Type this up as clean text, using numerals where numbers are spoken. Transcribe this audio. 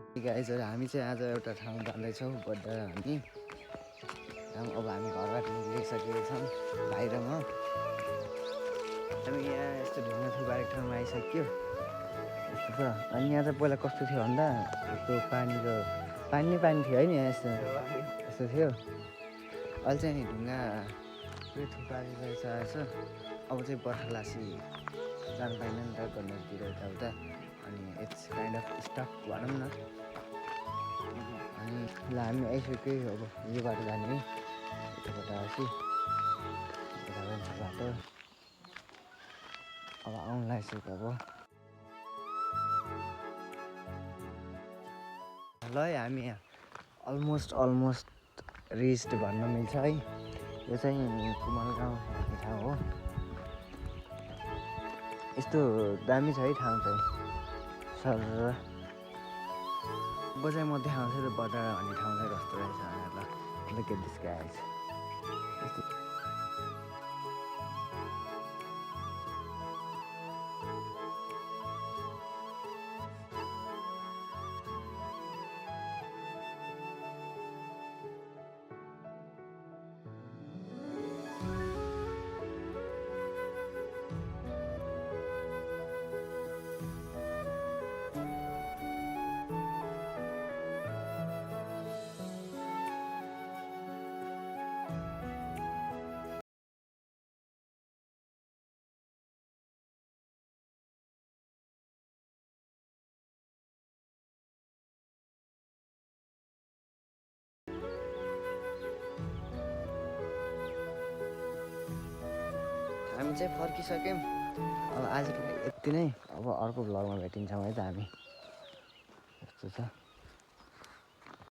गाइजहरू हामी चाहिँ आज एउटा ठाउँ जाँदैछौँ बजार हामी अब हामी घरबाट निक्लिसकेका छौँ बाहिरमा हामी यहाँ यस्तो ढुङ्गा थुपारेको ठाउँमा आइसक्यो यस्तो छ अनि यहाँ चाहिँ पहिला कस्तो थियो भन्दा यस्तो पानी थियो है नि यहाँ यस्तो थियो अहिले चाहिँ ढुङ्गा पुरै थुपारेर रहेछ अब चाहिँ बर्खालासी जानु पाएन नि त घरतिर यताउता अनि इट्स काइन्ड अफ स्टक भनौँ न अनि ल हामी आइसक्यो अब यो बाटो जाने है यताबाट आएपछि यता जान्छ बाटो अब आउनु लागिसक्यो अब ल हामी यहाँ अलमोस्ट रिच्ड भन्न मिल्छ है यो चाहिँ कुमाल गाउँ भन्ने ठाउँ हो यस्तो दामी छ है ठाउँ चाहिँ सर अब चाहिँ म देखाउँछु त बजार भन्ने ठाउँ चाहिँ कस्तो रहेछ भनेर ल look at this guys हामी चाहिँ फर्किसक्यौँ अब आजको लागि यति नै अब अर्को भ्लगमा भेटिन्छौँ है त हामी यस्तो छ